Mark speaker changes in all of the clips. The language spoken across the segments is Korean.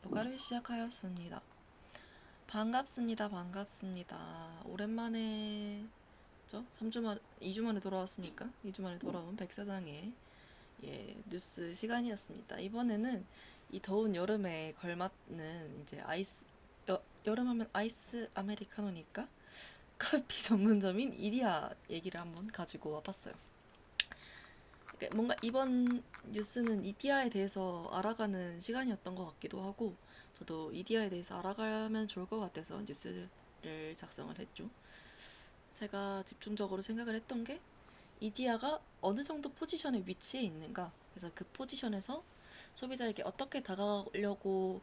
Speaker 1: 요가를 시작하였습니다. 반갑습니다. 반갑습니다. 오랜만에 3주 만 2주 만에 돌아왔으니까 2주 만에 돌아온 백 사장의 뉴스 시간이었습니다. 이번에는 이 더운 여름에 걸맞는 이제 여름하면 아이스 아메리카노니까 커피 전문점인 이디야 얘기를 한번 가지고 와봤어요. 뭔가 이번 뉴스는 이디야에 대해서 알아가는 시간이었던 것 같기도 하고, 저도 이디야에 대해서 알아가면 좋을 것 같아서 뉴스를 작성을 했죠. 제가 집중적으로 생각을 했던 게 이디야가 어느 정도 포지션에 위치해 있는가, 그래서 그 포지션에서 소비자에게 어떻게 다가가려고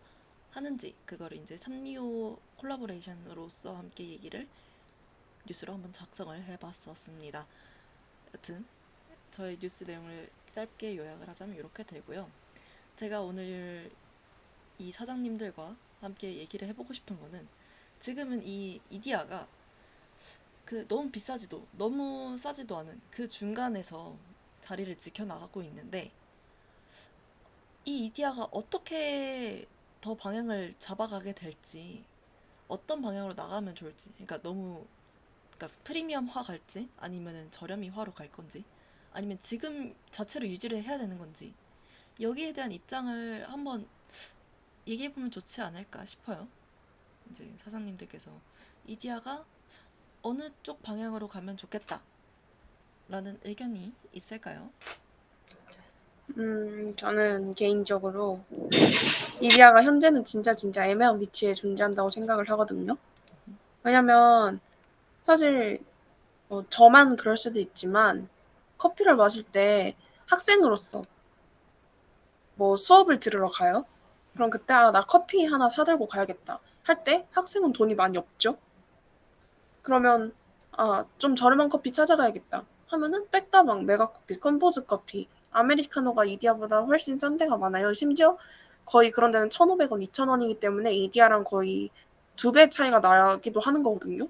Speaker 1: 하는지, 그거를 이제 산리오 콜라보레이션으로서 함께 얘기를 뉴스로 한번 작성을 해봤었습니다. 여튼 저의 뉴스 내용을 짧게 요약을 하자면 이렇게 되고요. 제가 오늘 이 사장님들과 함께 얘기를 해보고 싶은 거는, 지금은 이 이디야가 그 너무 비싸지도 너무 싸지도 않은 그 중간에서 자리를 지켜나가고 있는데, 이 이디야가 어떻게 더 방향을 잡아가게 될지, 어떤 방향으로 나가면 좋을지, 그러니까 너무, 그러니까 프리미엄화 갈지 아니면은 저렴이화로 갈 건지, 아니면 지금 자체로 유지를 해야 되는 건지, 여기에 대한 입장을 한번 얘기해보면 좋지 않을까 싶어요. 이제 사장님들께서 이디야가 어느 쪽 방향으로 가면 좋겠다 라는 의견이 있을까요?
Speaker 2: 저는 개인적으로 이디야가 현재는 진짜 애매한 위치에 존재한다고 생각을 하거든요. 왜냐면 사실 저만 그럴 수도 있지만 커피를 마실 때 학생으로서 수업을 들으러 가요. 그럼 그때 나 커피 하나 사들고 가야겠다 할 때 학생은 돈이 많이 없죠. 그러면 좀 저렴한 커피 찾아가야겠다 하면은 백다방, 메가커피, 컴포즈 커피, 아메리카노가 이디야보다 훨씬 싼 데가 많아요. 심지어 거의 그런 데는 1,500원, 2,000원이기 때문에 이디야랑 거의 2배 차이가 나기도 하는 거거든요.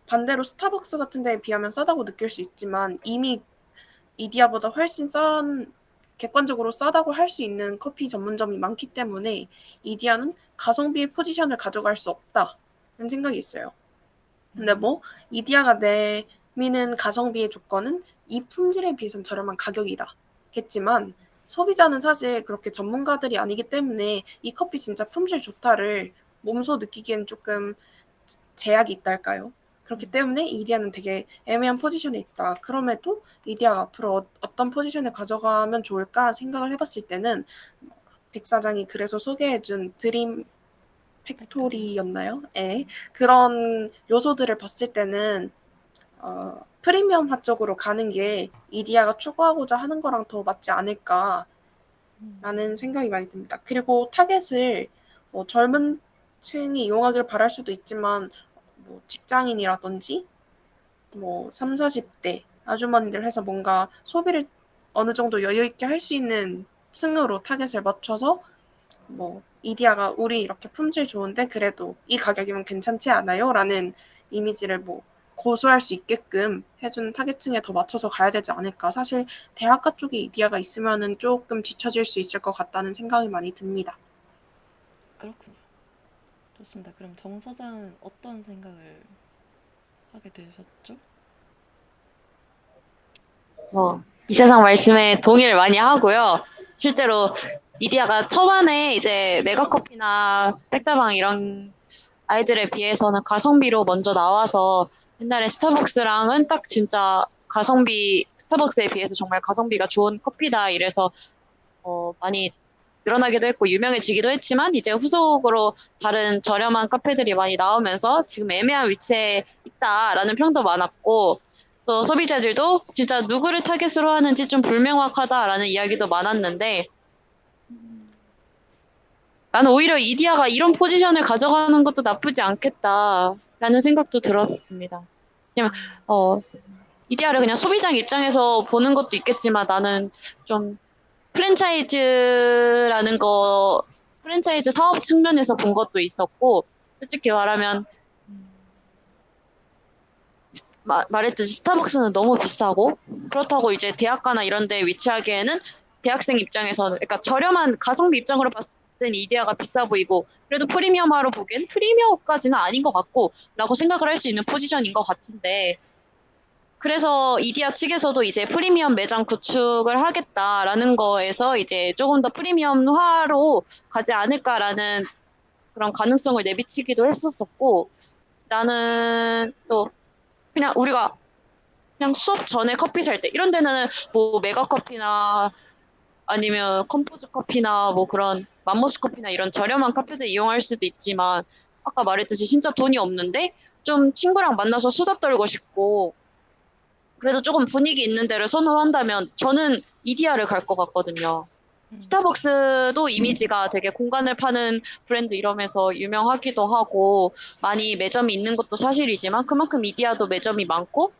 Speaker 2: 반대로 스타벅스 같은 데에 비하면 싸다고 느낄 수 있지만 이미 이디야보다 훨씬 객관적으로 싸다고 할 수 있는 커피 전문점이 많기 때문에 이디야는 가성비의 포지션을 가져갈 수 없다는 생각이 있어요. 근데 이디야가 내미는 가성비의 조건은 이 품질에 비해서는 저렴한 가격이다 겠지만, 소비자는 사실 그렇게 전문가들이 아니기 때문에 이 커피 진짜 품질 좋다를 몸소 느끼기엔 조금 제약이 있달까요? 그렇기 때문에 이디야는 되게 애매한 포지션에 있다. 그럼에도 이디야가 앞으로 어떤 포지션을 가져가면 좋을까 생각을 해봤을 때는, 백 사장이 그래서 소개해준 드림
Speaker 1: 팩토리.
Speaker 2: 팩토리였나요? 예. 그런 요소들을 봤을 때는 프리미엄화 쪽으로 가는 게 이디야가 추구하고자 하는 거랑 더 맞지 않을까라는 생각이 많이 듭니다. 그리고 타겟을 젊은 층이 이용하길 바랄 수도 있지만 직장인이라든지 3, 40대 아주머니들 해서 뭔가 소비를 어느 정도 여유 있게 할 수 있는 층으로 타겟을 맞춰서 이디야가 우리 이렇게 품질 좋은데 그래도 이 가격이면 괜찮지 않아요? 라는 이미지를 고수할 수 있게끔 해주는 타겟층에 더 맞춰서 가야 되지 않을까. 사실 대학가 쪽에 이디야가 있으면은 조금 뒤처질 수 있을 것 같다는 생각이 많이 듭니다.
Speaker 1: 그렇군요. 좋습니다. 그럼 정 사장은 어떤 생각을 하게 되셨죠?
Speaker 3: 이 세상 말씀에 동의를 많이 하고요. 실제로 이디야가 초반에 이제 메가커피나 백다방 이런 아이들에 비해서는 가성비로 먼저 나와서 옛날에 스타벅스랑은 딱 진짜 가성비, 스타벅스에 비해서 정말 가성비가 좋은 커피다 이래서 많이 늘어나기도 했고 유명해지기도 했지만, 이제 후속으로 다른 저렴한 카페들이 많이 나오면서 지금 애매한 위치에 있다라는 평도 많았고, 또 소비자들도 진짜 누구를 타겟으로 하는지 좀 불명확하다라는 이야기도 많았는데, 나는 오히려 이디야가 이런 포지션을 가져가는 것도 나쁘지 않겠다라는 생각도 들었습니다. 그냥 이디야를 그냥 소비자 입장에서 보는 것도 있겠지만, 나는 좀 프랜차이즈라는 거, 프랜차이즈 사업 측면에서 본 것도 있었고, 솔직히 말하면, 말했듯이 스타벅스는 너무 비싸고, 그렇다고 이제 대학가나 이런 데 위치하기에는 대학생 입장에서는, 그러니까 저렴한 가성비 입장으로 봤을 땐 이디야가 비싸 보이고, 그래도 프리미엄화로 보기엔 프리미엄까지는 아닌 것 같고 라고 생각을 할 수 있는 포지션인 것 같은데, 그래서 이디야 측에서도 이제 프리미엄 매장 구축을 하겠다라는 거에서 이제 조금 더 프리미엄화로 가지 않을까라는 그런 가능성을 내비치기도 했었었고, 나는 또 그냥 우리가 그냥 수업 전에 커피 살 때 이런 데는 뭐 메가커피나 아니면 컴포즈 커피나 뭐 그런 맘모스 커피나 이런 저렴한 카페들 이용할 수도 있지만, 아까 말했듯이 진짜 돈이 없는데 좀 친구랑 만나서 수다 떨고 싶고 그래도 조금 분위기 있는 데를 선호한다면 저는 이디야를 갈 것 같거든요. 스타벅스도 이미지가 되게 공간을 파는 브랜드 이러면서 유명하기도 하고 많이 매점이 있는 것도 사실이지만, 그만큼 이디야도 매점이 많고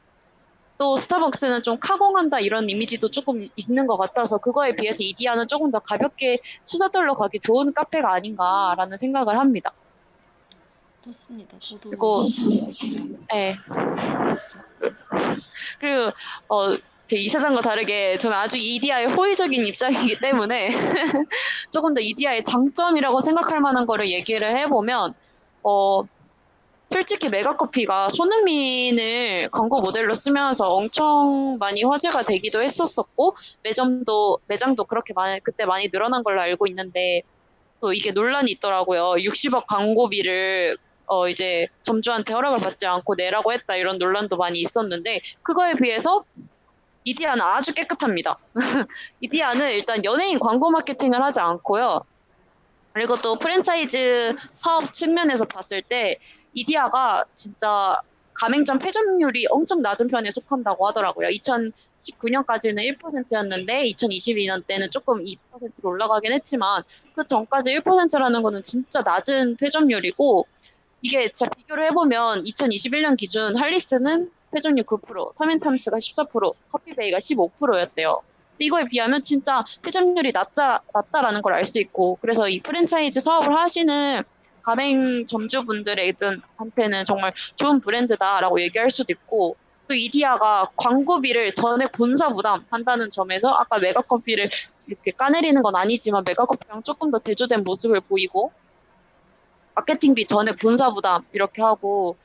Speaker 3: 또 스타벅스는 좀 카공한다 이런 이미지도 조금 있는 것 같아서, 그거에 비해서 이디야는 조금 더 가볍게 수다 떨러 가기 좋은 카페가 아닌가라는 생각을 합니다.
Speaker 1: 좋습니다.
Speaker 3: 그리고
Speaker 1: 저도 네.
Speaker 3: 네.
Speaker 1: 자세히 얘기하시죠.
Speaker 3: 그리고 제 이사장과 다르게 저는 아주 이디야의 호의적인 입장이기 때문에 조금 더 이디야의 장점이라고 생각할 만한 거를 얘기를 해보면, 어, 솔직히 메가커피가 손흥민을 광고 모델로 쓰면서 엄청 많이 화제가 되기도 했었었고, 매장도 그렇게 그때 많이 늘어난 걸로 알고 있는데, 또 이게 논란이 있더라고요. 60억 광고비를 이제 점주한테 허락을 받지 않고 내라고 했다, 이런 논란도 많이 있었는데, 그거에 비해서 이디야는 아주 깨끗합니다. 이디야는 일단 연예인 광고 마케팅을 하지 않고요. 그리고 또 프랜차이즈 사업 측면에서 봤을 때 이디야가 진짜 가맹점 폐점률이 엄청 낮은 편에 속한다고 하더라고요. 2019년까지는 1%였는데 2022년 때는 조금 2%로 올라가긴 했지만, 그 전까지 1%라는 거는 진짜 낮은 폐점률이고, 이게 제가 비교를 해보면 2021년 기준 할리스는 회전율 9%, 타멘탐스가 14%, 커피베이가 15%였대요. 이거에 비하면 진짜 회전율이 낮다라는 걸 알 수 있고, 그래서 이 프랜차이즈 사업을 하시는 가맹 점주분들한테는 정말 좋은 브랜드다라고 얘기할 수도 있고, 또 이디야가 광고비를 전액 본사 부담한다는 점에서 아까 메가커피를 이렇게 까내리는 건 아니지만 메가커피랑 조금 더 대조된 모습을 보이고, 마케팅비 전액 본사 부담 이렇게 하고,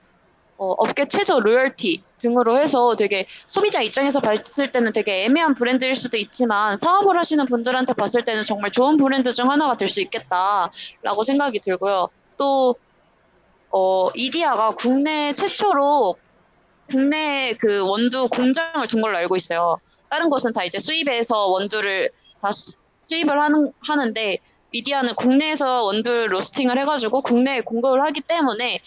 Speaker 3: 업계 최저 로열티 등으로 해서 되게 소비자 입장에서 봤을 때는 되게 애매한 브랜드일 수도 있지만, 사업을 하시는 분들한테 봤을 때는 정말 좋은 브랜드 중 하나가 될 수 있겠다라고 생각이 들고요. 또 이디야가 국내 최초로 국내 그 원두 공장을 둔 걸로 알고 있어요. 다른 곳은 다 이제 수입해서 원두를 다 수입을 하는데, 이디야는 국내에서 원두 로스팅을 해가지고 국내에 공급을 하기 때문에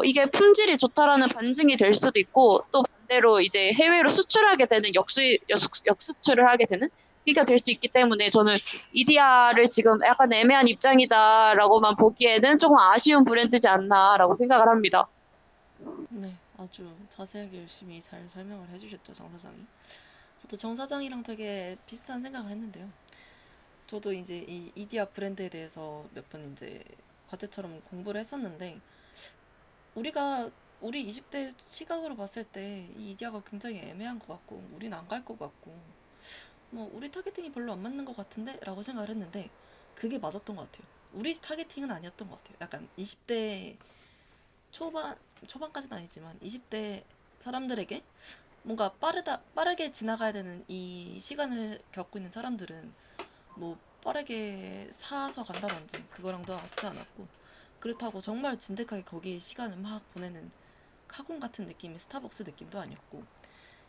Speaker 3: 이게 품질이 좋다라는 반증이 될 수도 있고, 또 반대로 이제 해외로 수출하게 되는 역수출을 하게 되는 기가 될 수 있기 때문에, 저는 이디야를 지금 약간 애매한 입장이다라고만 보기에는 조금 아쉬운 브랜드지 않나라고 생각을 합니다.
Speaker 1: 네, 아주 자세하게 열심히 잘 설명을 해주셨죠, 정 사장이. 저도 정 사장이랑 되게 비슷한 생각을 했는데요. 저도 이제 이 이디야 브랜드에 대해서 몇 번 이제 과제처럼 공부를 했었는데, 우리 20대 시각으로 봤을 때 이 이디야가 굉장히 애매한 것 같고, 우린 안 갈 것 같고, 뭐 우리 타겟팅이 별로 안 맞는 것 같은데? 라고 생각을 했는데, 그게 맞았던 것 같아요. 우리 타겟팅은 아니었던 것 같아요. 약간 20대 초반까지는 아니지만 20대 사람들에게 뭔가 빠르게 지나가야 되는 이 시간을 겪고 있는 사람들은 뭐 빠르게 사서 간다든지 그거랑도 맞지 않았고, 그렇다고 정말 진득하게 거기에 시간을 막 보내는 카공 같은 느낌의 스타벅스 느낌도 아니었고,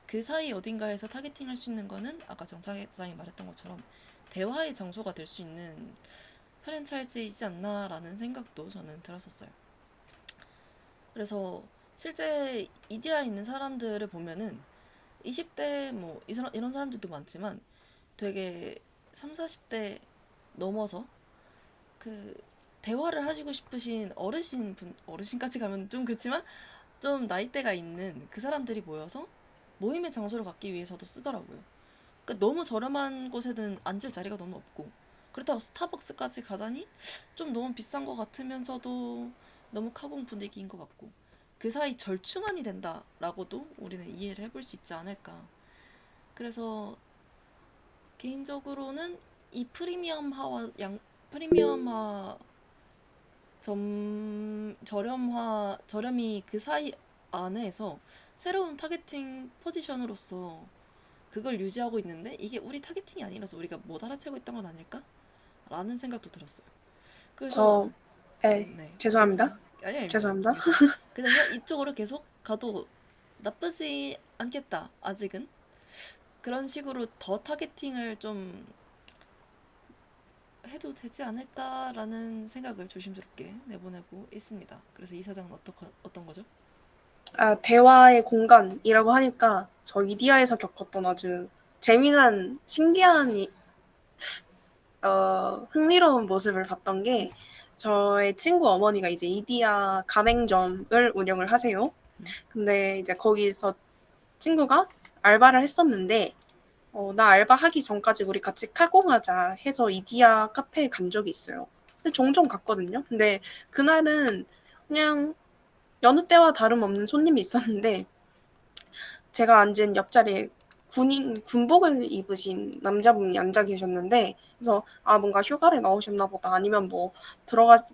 Speaker 1: 그 사이 어딘가에서 타겟팅할 수 있는 거는 아까 정 사장이 말했던 것처럼 대화의 장소가 될 수 있는 프랜차이즈이지 않나라는 생각도 저는 들었었어요. 그래서 실제 이디야에 있는 사람들을 보면은 20대 뭐 이런 사람들도 많지만 되게 3, 40대 넘어서 그 대화를 하시고 싶으신 어르신까지 가면 좀 그렇지만 좀 나이대가 있는 그 사람들이 모여서 모임의 장소를 갖기 위해서도 쓰더라고요. 그러니까 너무 저렴한 곳에는 앉을 자리가 너무 없고, 그렇다고 스타벅스까지 가자니 좀 너무 비싼 것 같으면서도 너무 카공 분위기인 것 같고, 그 사이 절충안이 된다라고도 우리는 이해를 해볼 수 있지 않을까. 그래서 개인적으로는 이 프리미엄화 저렴이 그 사이 안에서 새로운 타겟팅 포지션으로서 그걸 유지하고 있는데 이게 우리 타겟팅이 아니라서 우리가 못 알아채고 있던 건 아닐까? 라는 생각도 들었어요. 그래서
Speaker 2: 저, 네,
Speaker 1: 네,
Speaker 2: 죄송합니다.
Speaker 1: 말씀해. 아니 뭐
Speaker 2: 죄송합니다.
Speaker 1: 그냥 이쪽으로 계속 가도 나쁘지 않겠다. 아직은 그런 식으로 더 타겟팅을 좀 해도 되지 않을까라는 생각을 조심스럽게 내보내고 있습니다. 그래서 이 사장은 어떤 거죠?
Speaker 2: 아, 대화의 공간이라고 하니까 저 이디야에서 겪었던 아주 재미난, 신기한, 흥미로운 모습을 봤던 게 저의 친구 어머니가 이제 이디야 가맹점을 운영을 하세요. 근데 이제 거기서 친구가 알바를 했었는데 나 알바하기 전까지 우리 같이 칼공하자 해서 이디야 카페에 간 적이 있어요. 근데 종종 갔거든요. 근데 그날은 그냥 여느 때와 다름없는 손님이 있었는데 제가 앉은 옆자리에 군복을 입으신 남자분이 앉아 계셨는데 그래서 아 뭔가 휴가를 나오셨나 보다 아니면 뭐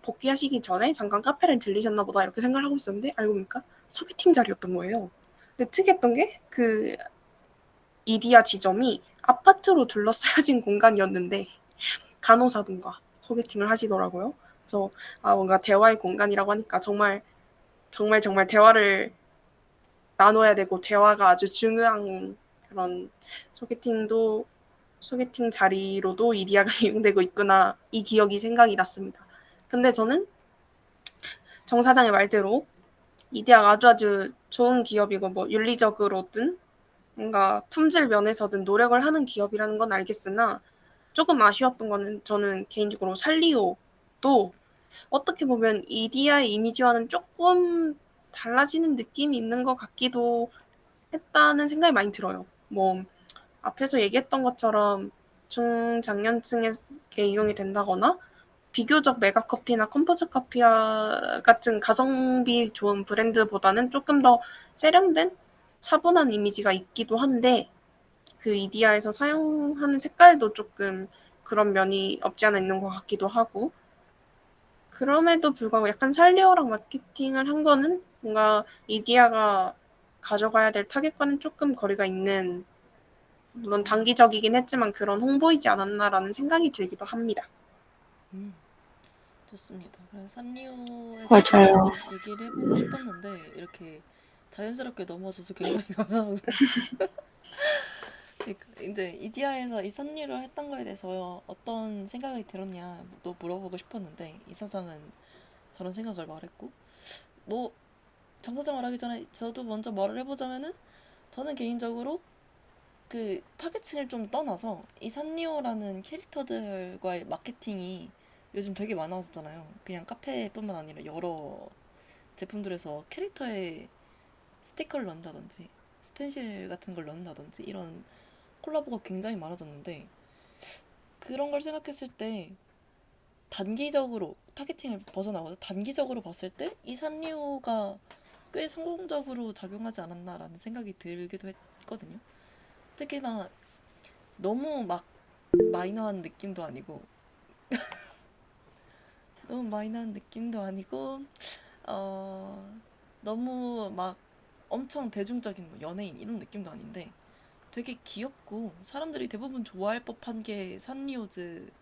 Speaker 2: 복귀하시기 전에 잠깐 카페를 들리셨나 보다 이렇게 생각을 하고 있었는데 알고 보니까 소개팅 자리였던 거예요. 근데 특이했던 게 그 이디야 지점이 아파트로 둘러싸여진 공간이었는데 간호사분과 소개팅을 하시더라고요. 그래서 아 뭔가 대화의 공간이라고 하니까 정말 정말 정말 대화를 나눠야 되고 대화가 아주 중요한 그런 소개팅 자리로도 이디야가 이용되고 있구나 이 기억이 생각이 났습니다. 근데 저는 정 사장의 말대로 이디야가 아주 좋은 기업이고 뭐 윤리적으로든 뭔가 품질 면에서든 노력을 하는 기업이라는 건 알겠으나 조금 아쉬웠던 거는 저는 개인적으로 살리오도 어떻게 보면 이디야의 이미지와는 조금 달라지는 느낌이 있는 것 같기도 했다는 생각이 많이 들어요. 뭐 앞에서 얘기했던 것처럼 중장년층에 이용이 된다거나 비교적 메가커피나 컴포트 커피 같은 가성비 좋은 브랜드보다는 조금 더 세련된 차분한 이미지가 있기도 한데 그 이디야에서 사용하는 색깔도 조금 그런 면이 없지 않아 있는 것 같기도 하고 그럼에도 불구하고 약간 살리오랑 마케팅을 한 거는 뭔가 이디야가 가져가야 될 타겟과는 조금 거리가 있는 물론 단기적이긴 했지만 그런 홍보이지 않았나라는 생각이 들기도 합니다.
Speaker 1: 좋습니다. 그래서 산리오에
Speaker 3: 맞아요.
Speaker 1: 대해서 얘기를 해보고 싶었는데 이렇게 자연스럽게 넘어져서 굉장히 감사하고 이제 이디야에서 이 산리오를 했던 거에 대해서 어떤 생각이 들었냐 또 물어보고 싶었는데 이 사장은 저런 생각을 말했고 뭐 장 사장 말하기 전에 저도 먼저 말을 해보자면은 저는 개인적으로 그 타겟층을 좀 떠나서 이 산리오라는 캐릭터들과의 마케팅이 요즘 되게 많아졌잖아요. 그냥 카페뿐만 아니라 여러 제품들에서 캐릭터에 스티커를 넣는다든지 스텐실 같은 걸 넣는다든지 이런 콜라보가 굉장히 많아졌는데 그런 걸 생각했을 때 단기적으로 타겟팅을 벗어나고서 단기적으로 봤을 때 이 산리오가 꽤 성공적으로 작용하지 않았나라는 생각이 들기도 했거든요. 특히나 너무 막 마이너한 느낌도 아니고 너무 마이너한 느낌도 아니고 너무 막 엄청 대중적인 뭐 연예인 이런 느낌도 아닌데 되게 귀엽고 사람들이 대부분 좋아할 법한 게 산리오즈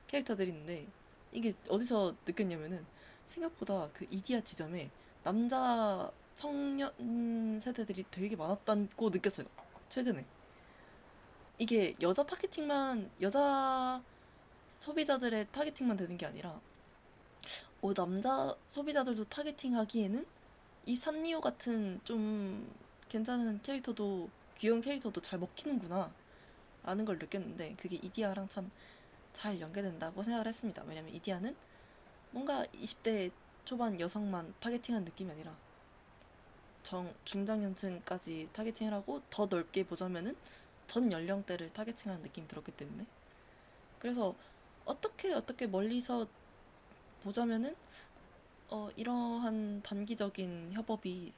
Speaker 1: 캐릭터들인데 이게 어디서 느꼈냐면은 생각보다 그 이디야 지점에 남자 청년 세대들이 되게 많았다고 느꼈어요. 최근에. 이게 여자 소비자들의 타겟팅만 되는 게 아니라 남자 소비자들도 타겟팅하기에는 이 산리오 같은 좀 괜찮은 캐릭터도 귀여운 캐릭터도 잘 먹히는구나 라는 걸 느꼈는데 그게 이디야랑 참 잘 연계된다고 생각을 했습니다. 왜냐면 이디야는 뭔가 20대 초반 여성만 타겟팅한 느낌이 아니라 중장년층까지 타겟팅을 하고 더 넓게 보자면은 전 연령대를 타겟팅하는 느낌이 들었기 때문에 그래서 어떻게 멀리서 보자면은 이러한 단기적인 협업이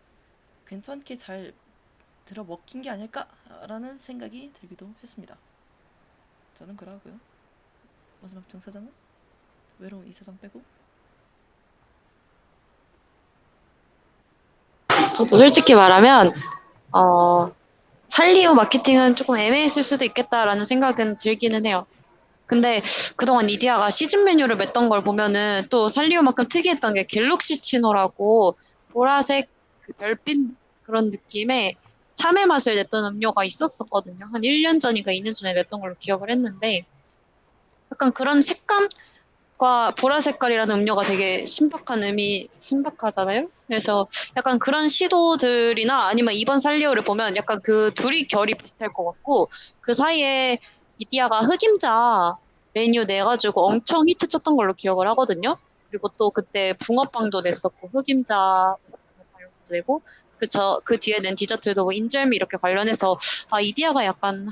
Speaker 1: 괜찮게 잘 들어먹힌 게 아닐까라는 생각이 들기도 했습니다. 저는 그러고요. 마지막 정 사장은 외로운 이사장 빼고.
Speaker 3: 저도 솔직히 말하면 살리오 마케팅은 조금 애매했을 수도 있겠다라는 생각은 들기는 해요. 근데 그동안 이디야가 시즌 메뉴를 맺던 걸 보면은 또 살리오만큼 특이했던 게 갤럭시 치노라고 보라색 그 별빛 그런 느낌의 참외 맛을 냈던 음료가 있었었거든요. 한 1년 전인가 2년 전에 냈던 걸로 기억을 했는데 약간 그런 색감과 보라 색깔이라는 음료가 되게 신박하잖아요. 그래서 약간 그런 시도들이나 아니면 이번 살리오를 보면 약간 그 둘이 결이 비슷할 것 같고 그 사이에 이디야가 흑임자 메뉴 내가지고 엄청 히트 쳤던 걸로 기억을 하거든요. 그리고 또 그때 붕어빵도 냈었고 흑임자 붕어빵 내고 그 뒤에 낸 디저트도 뭐 인절미 이렇게 관련해서 이디야가 약간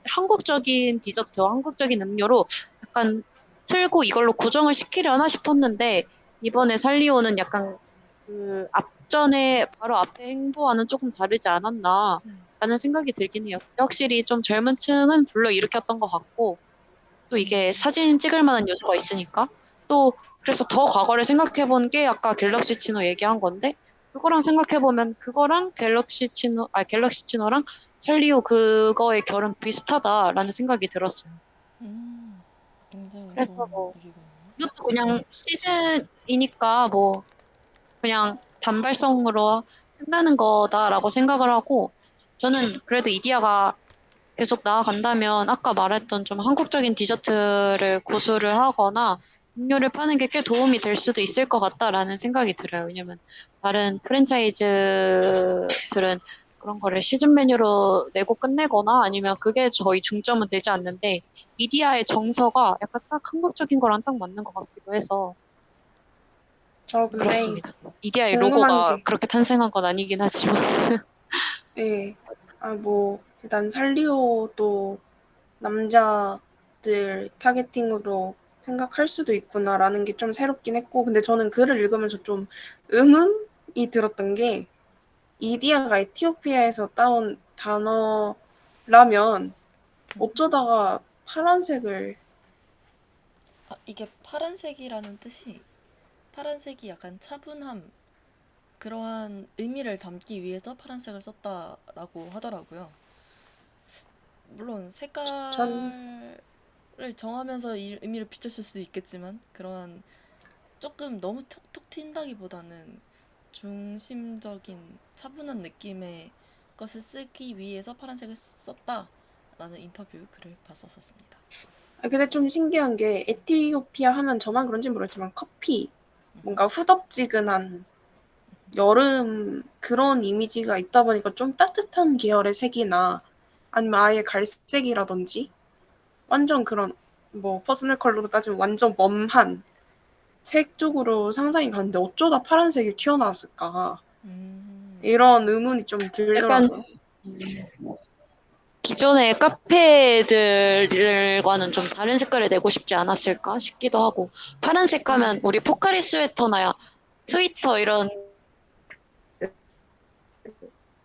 Speaker 3: 한국적인 디저트와 한국적인 음료로 약간 틀고 이걸로 고정을 시키려나 싶었는데 이번에 살리오는 약간 그 앞전에 바로 앞에 행보와는 조금 다르지 않았나라는 생각이 들긴 해요. 확실히 좀 젊은 층은 불러일으켰던 것 같고 또 이게 사진 찍을 만한 요소가 있으니까 또 그래서 더 과거를 생각해 본 게 아까 갤럭시 치노 얘기한 건데 그거랑 생각해 보면 그거랑 갤럭시 치노랑 살리오 그거의 결은 비슷하다라는 생각이 들었어요.
Speaker 1: 굉장히
Speaker 3: 그래서
Speaker 1: 좋은
Speaker 3: 뭐
Speaker 1: 얘기거든요.
Speaker 3: 이것도 그냥 시즌이니까 뭐 그냥 단발성으로 끝나는 거다라고 생각을 하고 저는 그래도 이디야가 계속 나아간다면 아까 말했던 좀 한국적인 디저트를 고수를 하거나 음료를 파는 게 꽤 도움이 될 수도 있을 것 같다라는 생각이 들어요. 왜냐면 다른 프랜차이즈들은 그런 거를 시즌 메뉴로 내고 끝내거나 아니면 그게 저희 중점은 되지 않는데 이디야의 정서가 약간 딱 한국적인 거랑 딱 맞는 것 같기도 해서
Speaker 2: 저 근데
Speaker 3: 그렇습니다. 이디야의
Speaker 2: 궁금한
Speaker 3: 로고가
Speaker 2: 게,
Speaker 3: 그렇게 탄생한 건 아니긴 하지만
Speaker 2: 예, 뭐 일단 살리오도 남자들 타겟팅으로 생각할 수도 있구나라는 게 좀 새롭긴 했고, 근데 저는 글을 읽으면서 좀 의문이 들었던 게 이디야가 에티오피아에서 따온 단어라면 어쩌다가 파란색을.
Speaker 1: 이게 파란색이라는 뜻이 파란색이 약간 차분함 그러한 의미를 담기 위해서 파란색을 썼다라고 하더라고요. 물론
Speaker 2: 전
Speaker 1: 색깔을 정하면서 이 의미를 비췄을 수도 있겠지만 그러한 조금 너무 톡톡 튄다기보다는 중심적인 차분한 느낌의 것을 쓰기 위해서 파란색을 썼다라는 인터뷰 글을 봤었습니다.
Speaker 2: 근데 좀 신기한 게 에티오피아 하면 저만 그런지 모르지만 커피, 뭔가 후덥지근한 여름 그런 이미지가 있다 보니까 좀 따뜻한 계열의 색이나 아니면 아예 갈색이라든지 완전 그런 뭐 퍼스널 컬러로 따지면 완전 웜한 색 쪽으로 상상이 가는데 어쩌다 파란색이 튀어나왔을까 이런 의문이 좀
Speaker 3: 약간
Speaker 2: 들더라고요.
Speaker 3: 기존의 카페들과는 좀 다른 색깔을 내고 싶지 않았을까 싶기도 하고 파란색 하면 우리 포카리 스웨터나 트위터 이런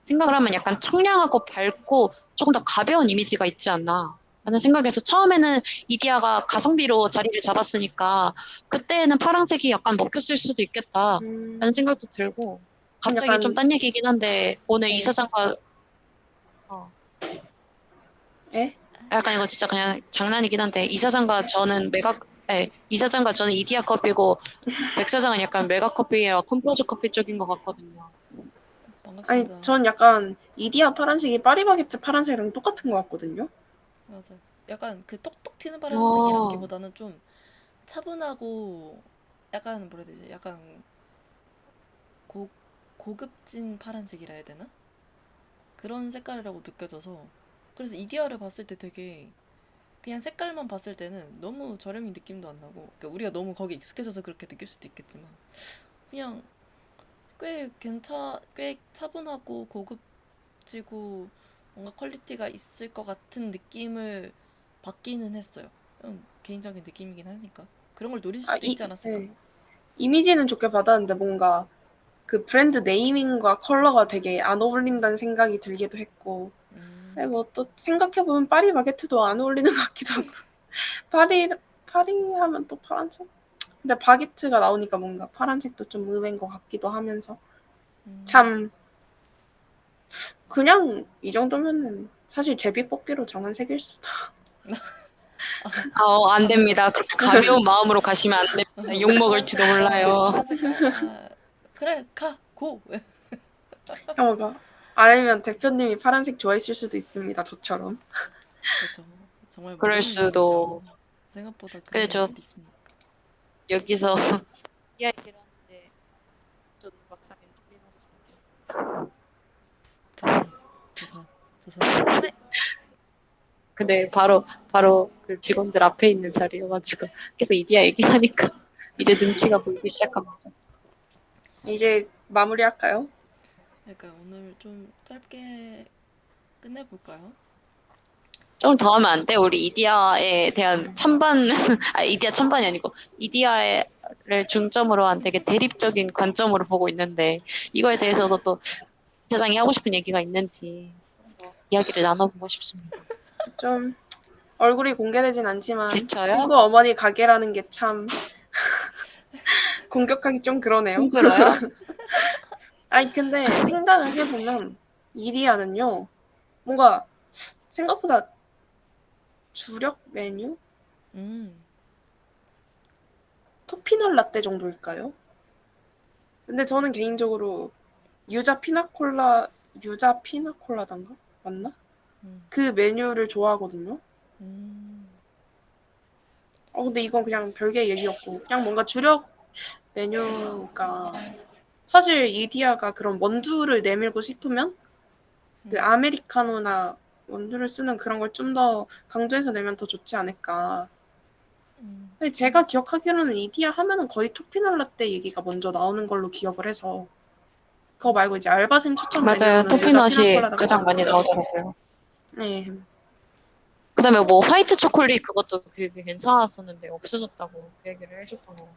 Speaker 3: 생각을 하면 약간 청량하고 밝고 조금 더 가벼운 이미지가 있지 않나 라는 생각에서 처음에는 이디야가 가성비로 자리를 잡았으니까 그때는 파란색이 약간 먹혔을 수도 있겠다라는
Speaker 2: 음,
Speaker 3: 생각도 들고
Speaker 2: 그럼
Speaker 3: 갑자기 좀
Speaker 2: 약간.
Speaker 3: 딴 얘기긴 한데 오늘
Speaker 2: 네.
Speaker 3: 이사장과 어,
Speaker 2: 에?
Speaker 3: 약간 이거 진짜 그냥 장난이긴 한데 이사장과 저는 이디야 커피고 백 사장은 약간 메가 커피와 컴포즈 커피 쪽인 것 같거든요.
Speaker 2: 아니,
Speaker 1: 반갑습니다.
Speaker 2: 전 약간 이디야 파란색이 파리바게트 파란색이랑 똑같은 것 같거든요.
Speaker 1: 맞아. 약간 그 똑똑 튀는
Speaker 3: 어,
Speaker 1: 파란색이라기보다는 좀 차분하고 약간 뭐라 해야 되지? 약간 고 고급진 파란색이라 해야 되나? 그런 색깔이라고 느껴져서 그래서 이디어를 봤을 때 되게 그냥 색깔만 봤을 때는 너무 저렴이 느낌도 안 나고 그러니까 우리가 너무 거기 익숙해져서 그렇게 느낄 수도 있겠지만 그냥 꽤 차분하고 고급지고 뭔가 퀄리티가 있을 것 같은 느낌을 받기는 했어요. 개인적인 느낌이긴 하니까 그런 걸 노릴
Speaker 2: 아,
Speaker 1: 수도 있지 않았을까?
Speaker 2: 네. 이미지는 좋게 받았는데 뭔가 그 브랜드 네이밍과 컬러가 되게 안 어울린다는 생각이 들기도 했고, 네, 뭐 또 생각해보면 파리 바게트도 안 어울리는 것 같기도 하고. 파리 파리 하면 또 파란색. 근데 바게트가 나오니까 뭔가 파란색도 좀 의외인 것 같기도 하면서 참 그냥 이 정도면은 사실 제비 뽑기로 정한 색일 수도.
Speaker 3: 안 됩니다. 그렇게 가벼운 마음으로 가시면 안 됩니다. 욕 먹을지도 몰라요.
Speaker 1: 파란 색깔? 아, 그래, 가, 고!
Speaker 2: 형아가 아니면 대표님이 파란색 좋아했을 수도 있습니다. 저처럼.
Speaker 1: 그렇죠. 정말
Speaker 3: 그럴
Speaker 1: 모르는 일이죠.
Speaker 3: 수도.
Speaker 1: 생각보다 그런
Speaker 3: 그렇죠.
Speaker 1: 일들이 있으니까.
Speaker 3: 여기서 이야기를 하는데 좀 막상 틀리났습니다.
Speaker 1: 저 사람 그만해!
Speaker 3: 근데 바로 그 직원들 앞에 있는 자리여가지고 계속 이디야 얘기하니까 이제 눈치가 보이기 시작합니다.
Speaker 2: 이제 마무리할까요?
Speaker 1: 그러니까 오늘 좀 짧게 끝내볼까요?
Speaker 3: 좀 더 하면 안 돼? 우리 이디야에 대한 찬반, 이디야 찬반이 아니고 이디야를 중점으로 한 되게 대립적인 관점으로 보고 있는데 이거에 대해서도 또 세상이 하고 싶은 얘기가 있는지 뭐 이야기를 나눠보고 싶습니다.
Speaker 2: 좀 얼굴이 공개되진 않지만
Speaker 3: 지쳐요?
Speaker 2: 친구 어머니 가게라는 게 참 공격하기 좀 그러네요.
Speaker 3: 힘들어요?
Speaker 2: 아니 근데 생각을 해보면 이리아는요 뭔가 생각보다 주력 메뉴?
Speaker 1: 음,
Speaker 2: 토피넛 라떼 정도일까요? 근데 저는 개인적으로 유자 피나콜라단가? 맞나?
Speaker 1: 음,
Speaker 2: 그 메뉴를 좋아하거든요.
Speaker 1: 음,
Speaker 2: 근데 이건 그냥 별개 얘기였고 그냥 뭔가 주력 메뉴가 사실 이디야가 그런 원두를 내밀고 싶으면 그 아메리카노나 원두를 쓰는 그런 걸 좀 더 강조해서 내면 더 좋지 않을까. 근데 제가 기억하기로는 이디야 하면은 거의 토피넛 라떼 얘기가 먼저 나오는 걸로 기억을 해서 그거 말고 이제 알바생 추천
Speaker 3: 맞아요.
Speaker 2: 메뉴로는 유자
Speaker 3: 토피넛이
Speaker 2: 피나콜라다가
Speaker 3: 가장 많이
Speaker 2: 있었고요.
Speaker 3: 나오더라고요.
Speaker 2: 네.
Speaker 3: 그다음에 뭐 화이트 초콜릿 그것도 되게 괜찮았었는데 없어졌다고 그 얘기를 해줬던 거.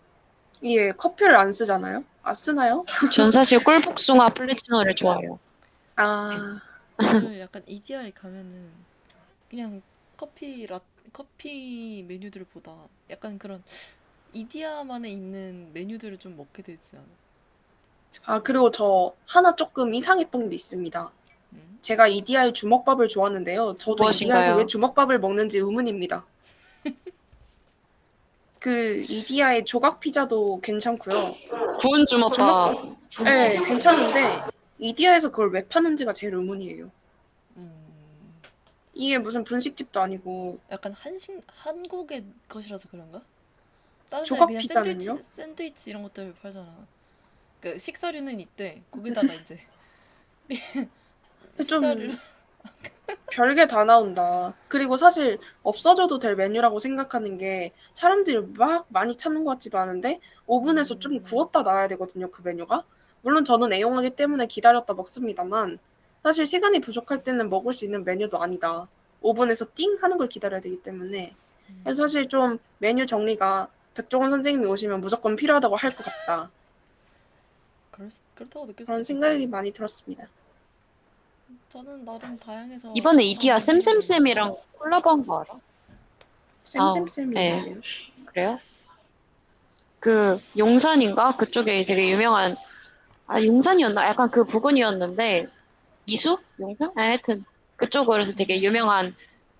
Speaker 2: 예, 커피를 안 쓰잖아요. 아, 쓰나요?
Speaker 3: 전 사실 꿀복숭아 플리치노를 좋아해요.
Speaker 2: 아,
Speaker 1: 오늘 약간 이디야에 가면은 그냥 커피 메뉴들보다 약간 그런 이디야만에 있는 메뉴들을 좀 먹게 되지 않아?
Speaker 2: 그리고 저 하나 조금 이상했던 게 있습니다.
Speaker 1: 음?
Speaker 2: 제가 이디야의 주먹밥을 좋아하는데요. 저도 이디야에서 왜
Speaker 3: 무엇인가요?
Speaker 2: 주먹밥을 먹는지 의문입니다. 그 이디야의 조각 피자도 괜찮고요.
Speaker 3: 구운 주먹밥.
Speaker 2: 네, 괜찮은데 이디야에서 그걸 왜 파는지가 제일 의문이에요.
Speaker 1: 음,
Speaker 2: 이게 무슨 분식집도 아니고
Speaker 1: 약간 한국의 것이라서 그런가? 다른 데는
Speaker 2: 조각
Speaker 1: 그냥
Speaker 2: 피자는요?
Speaker 1: 샌드위치 이런 것들 팔잖아. 그 식사류는 있대. 거기다가 이제
Speaker 2: 좀
Speaker 1: 식사류.
Speaker 2: 별게 다 나온다. 그리고 사실 없어져도 될 메뉴라고 생각하는 게 사람들이 막 많이 찾는 것 같지도 않은데 오븐에서 좀 구웠다 놔야 되거든요, 그 메뉴가. 물론 저는 애용하기 때문에 기다렸다 먹습니다만 사실 시간이 부족할 때는 먹을 수 있는 메뉴도 아니다. 오븐에서 띵 하는 걸 기다려야 되기 때문에. 그래서 사실 좀 메뉴 정리가 백종원 선생님이 오시면 무조건 필요하다고 할 것 같다.
Speaker 1: 그렇다고 느낄 수도
Speaker 2: 그런
Speaker 1: 있겠지.
Speaker 2: 생각이 많이 들었습니다.
Speaker 1: 저는 나름 다양해서
Speaker 3: 이번에
Speaker 1: 좋다고
Speaker 3: 이디야
Speaker 1: 생각해요.
Speaker 3: 쌤쌤쌤이랑 콜라보한 거 알아?
Speaker 2: 쌤쌤쌤이
Speaker 3: 네.
Speaker 2: 뭐예요?
Speaker 3: 그래요? 그 용산인가? 그쪽에 되게 유명한 용산이었나? 약간 그 부근이었는데 이수? 용산? 하여튼 그쪽으로 해서 되게 유명한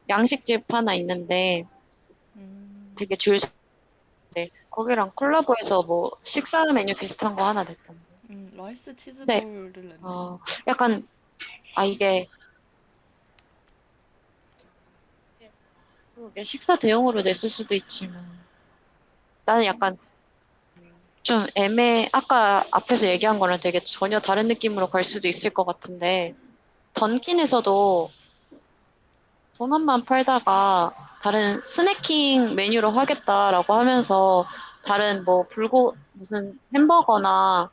Speaker 3: 양식집 하나 있는데 되게 줄 서는데 거기랑 콜라보해서 뭐 식사 메뉴 비슷한 거 하나 냈던데.
Speaker 1: 라이스
Speaker 3: 네.
Speaker 1: 치즈볼을 냈네.
Speaker 3: 약간 이게 식사 대용으로 냈을 수도 있지만 나는 약간 좀 아까 앞에서 얘기한 거랑 되게 전혀 다른 느낌으로 갈 수도 있을 것 같은데 던킨에서도 도넛만 팔다가 다른 스낵킹 메뉴로 하겠다라고 하면서 다른 뭐 무슨 햄버거나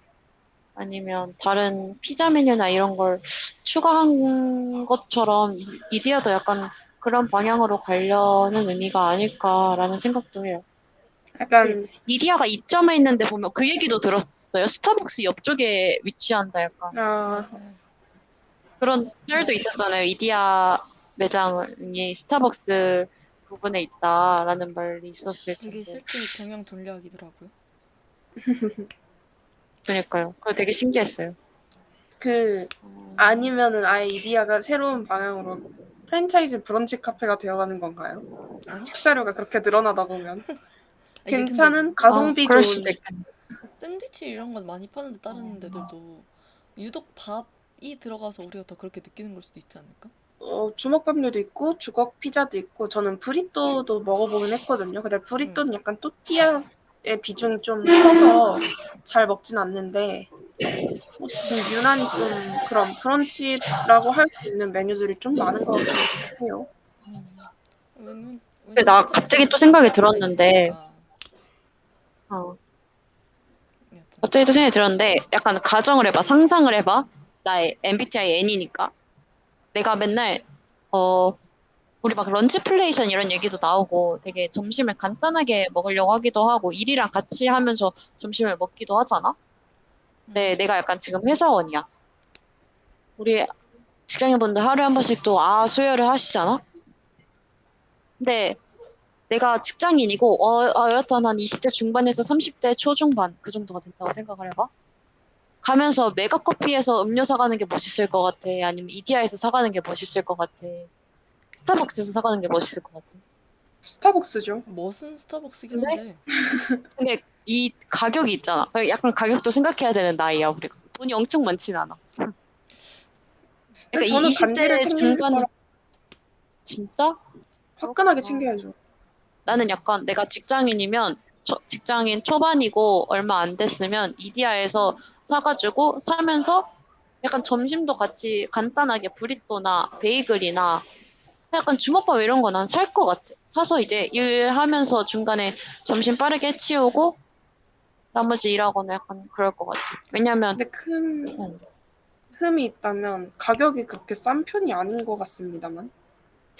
Speaker 3: 아니면 다른 피자 메뉴나 이런 걸 추가한 것처럼 이디야도 약간 그런 방향으로 가려는 의미가 아닐까라는 생각도 해요.
Speaker 2: 약간
Speaker 3: 이디야가 이점에 있는데 보면 그 얘기도 들었어요. 스타벅스 옆쪽에 위치한다 약간
Speaker 2: 아,
Speaker 1: 맞아요.
Speaker 3: 그런 썰도 있었잖아요. 이디야 매장이 스타벅스 부분에 있다라는 말이 있었을
Speaker 1: 그게
Speaker 3: 텐데.
Speaker 1: 실제 경영 전략이더라고요.
Speaker 3: 그러니까요. 그거 되게 신기했어요.
Speaker 2: 그
Speaker 3: 어,
Speaker 2: 아니면은 아예 이디야가 새로운 방향으로 프랜차이즈 브런치 카페가 되어가는 건가요?
Speaker 1: 아,
Speaker 2: 식사료가 그렇게 늘어나다 보면
Speaker 1: 이게 근데
Speaker 2: 괜찮은 가성비
Speaker 3: 그럴 수도
Speaker 2: 좋은
Speaker 3: 있겠네.
Speaker 1: 샌드위치 이런 건 많이 파는데 다른 데들도 유독 밥이 들어가서 우리가 더 그렇게 느끼는 걸 수도 있지 않을까?
Speaker 2: 주먹밥류도 있고 주걱 피자도 있고 저는 브리또도 먹어보긴 했거든요. 근데
Speaker 1: 응.
Speaker 2: 브리또는 약간 또띠아의 비중이 좀 커서 잘 먹진 않는데 어쨌든 유난히 좀 그런 브런치라고 할 수 있는 메뉴들이 좀 많은 것 같긴 해요.
Speaker 3: 근데
Speaker 1: 왜냐면
Speaker 3: 나
Speaker 1: 스타벅스는
Speaker 3: 갑자기 또
Speaker 1: 그렇게
Speaker 3: 생각이
Speaker 1: 지하가 다
Speaker 3: 들었는데,
Speaker 1: 있으니까.
Speaker 3: 어,
Speaker 1: 여튼.
Speaker 3: 갑자기 또 생각이 들었는데, 약간 가정을 해봐, 상상을 해봐. 나의 MBTI N이니까. 내가 맨날, 어, 우리 막 런치 플레이션 이런 얘기도 나오고 되게 점심을 간단하게 먹으려고 하기도 하고 일이랑 같이 하면서 점심을 먹기도 하잖아?
Speaker 1: 음.
Speaker 3: 근데 내가 약간 지금 회사원이야. 우리 직장인분들 하루에 한 번씩 또 수혈을 하시잖아? 근데 내가 직장인이고, 여하튼 한 20대 중반에서 30대 초중반 그 정도가 된다고 생각을 해봐. 가면서 메가커피에서 음료 사가는 게 멋있을 것 같아? 아니면 이디야에서 사가는 게 멋있을 것 같아? 스타벅스에서 사가는 게 멋있을 것 같아?
Speaker 2: 스타벅스죠.
Speaker 1: 멋은 스타벅스긴
Speaker 3: 근데?
Speaker 1: 한데.
Speaker 3: 근데 이 가격이 있잖아. 약간 가격도 생각해야 되는 나이야, 우리가. 돈이 엄청 많진 않아.
Speaker 2: 근데
Speaker 3: 그러니까 이
Speaker 2: 저는 간지를
Speaker 3: 20대
Speaker 2: 챙기는 거라
Speaker 3: 중반이 진짜?
Speaker 2: 화끈하게
Speaker 3: 그렇구나.
Speaker 2: 챙겨야죠.
Speaker 3: 나는 약간 내가 직장인이면 직장인 초반이고 얼마 안 됐으면 이디야에서 사가지고 사면서 약간 점심도 같이 간단하게 브리또나 베이글이나 약간 주먹밥 이런 거 난 살 것 같아. 사서 이제 일하면서 중간에 점심 빠르게 치우고 나머지 일하거나 약간 그럴 것 같아. 왜냐면
Speaker 2: 근데 큰
Speaker 3: 응,
Speaker 2: 흠이 있다면 가격이 그렇게 싼 편이 아닌 것 같습니다만.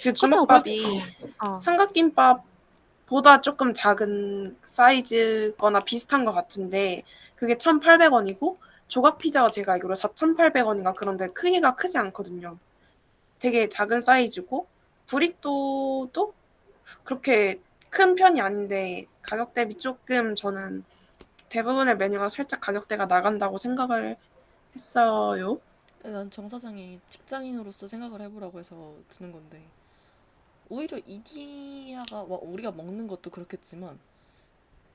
Speaker 2: 그
Speaker 3: 그렇다고 그렇게
Speaker 2: 주먹밥이
Speaker 3: 어.
Speaker 2: 삼각김밥보다 조금 작은 사이즈거나 비슷한 것 같은데 그게 1,800원이고 조각 피자가 제가 알기로 4,800원인가 그런데 크기가 크지 않거든요. 되게 작은 사이즈고 브리또도 그렇게 큰 편이 아닌데 가격 대비 조금 저는 대부분의 메뉴가 살짝 가격대가 나간다고 생각을 했어요.
Speaker 1: 난 정 사장이 직장인으로서 생각을 해보라고 해서 드는 건데 오히려 이디야가 우리가 먹는 것도 그렇겠지만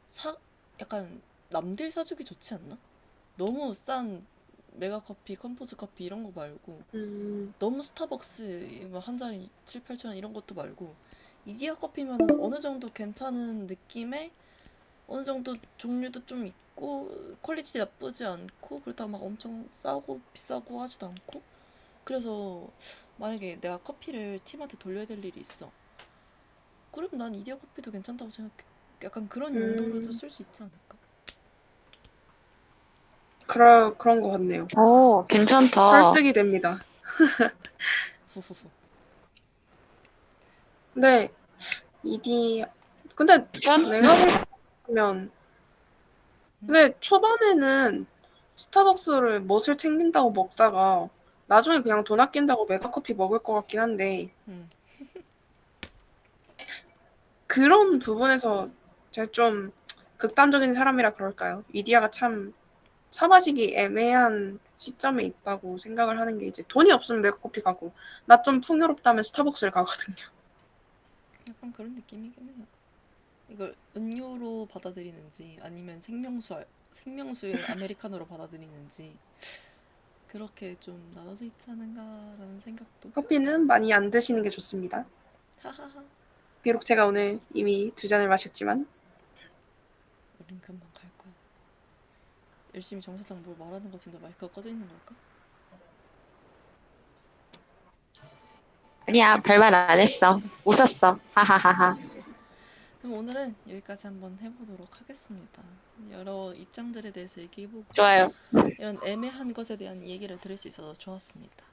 Speaker 1: 사 약간 남들 사주기 좋지 않나? 너무 싼 메가커피, 컴포즈 커피 이런 거 말고 너무 스타벅스 한 잔이 7, 8천 원 이런 것도 말고 이디야 커피면 어느 정도 괜찮은 느낌의 어느 정도 종류도 좀 있고 퀄리티 나쁘지 않고 그렇다고 막 엄청 싸고 비싸고 하지도 않고 그래서 만약에 내가 커피를 팀한테 돌려야 될 일이 있어. 그럼 난 이디야 커피도 괜찮다고 생각해. 약간 그런 용도로도
Speaker 2: 음,
Speaker 1: 쓸 수 있지 않을까?
Speaker 2: 그런 것 같네요.
Speaker 3: 오, 괜찮다.
Speaker 2: 설득이 됩니다.
Speaker 1: 후후후.
Speaker 2: 근데 이디 근데
Speaker 3: 짠?
Speaker 2: 내가 보면
Speaker 1: 응?
Speaker 2: 근데 초반에는 스타벅스를 멋을 챙긴다고 먹다가 나중에 그냥 돈 아낀다고 메가커피 먹을 것 같긴 한데
Speaker 1: 응.
Speaker 2: 그런 부분에서 제가 좀 극단적인 사람이라 그럴까요? 이디야가 참 사마시기 애매한 시점에 있다고 생각을 하는 게 이제 돈이 없으면 메가커피 가고 나 좀 풍요롭다면 스타벅스를 가거든요.
Speaker 1: 약간 그런 느낌이긴 해요. 이걸 음료로 받아들이는지 아니면 생명수의 아메리카노로 받아들이는지 그렇게 좀 나눠져 있지 않은가라는 생각도.
Speaker 2: 커피는 많이 안 드시는 게 좋습니다.
Speaker 1: 하하하.
Speaker 2: 비록 제가 오늘 이미 2잔을 마셨지만
Speaker 1: 우린 금방 갈 거야. 열심히 정 사장 뭘 말하는 것 같은데 마이크가 꺼져 있는 걸까?
Speaker 3: 아니야, 별말 안 했어. 웃었어. 하하하하.
Speaker 1: 그럼 오늘은 여기까지 한번 해보도록 하겠습니다. 여러 입장들에 대해서 얘기해보고
Speaker 3: 좋아요.
Speaker 1: 이런 애매한 것에 대한 얘기를 들을 수 있어서 좋았습니다.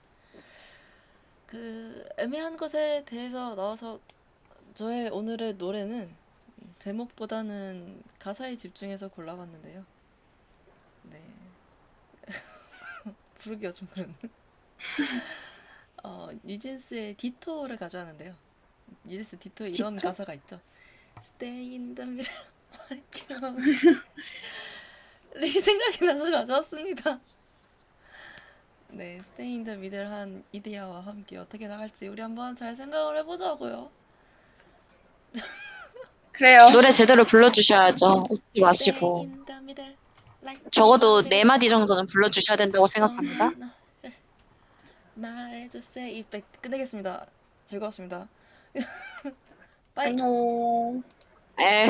Speaker 1: 그 애매한 것에 대해서 나와서 저의 오늘의 노래는 제목보다는 가사에 집중해서 골라봤는데요. 네, 부르기가 좀 그렇네. 뉴진스의 디토를 가져왔는데요. 뉴진스 디토에 이런
Speaker 2: 디토?
Speaker 1: 가사가 있죠. Stay in the middle. 이 생각이 나서 가져왔습니다. 네, Stay in the middle 한 이디야와 함께 어떻게 나갈지 우리 한번 잘 생각을 해보자고요.
Speaker 2: 그래요.
Speaker 3: 노래 제대로 불러주셔야죠. 웃지
Speaker 1: Stay
Speaker 3: 마시고.
Speaker 1: in the middle, like
Speaker 3: 적어도
Speaker 1: diamond.
Speaker 3: 네 마디 정도는 불러주셔야 된다고 생각합니다.
Speaker 1: 말해주세요. 이백 끝내겠습니다. 즐거웠습니다. 빠이.
Speaker 2: 안녕.
Speaker 3: 에.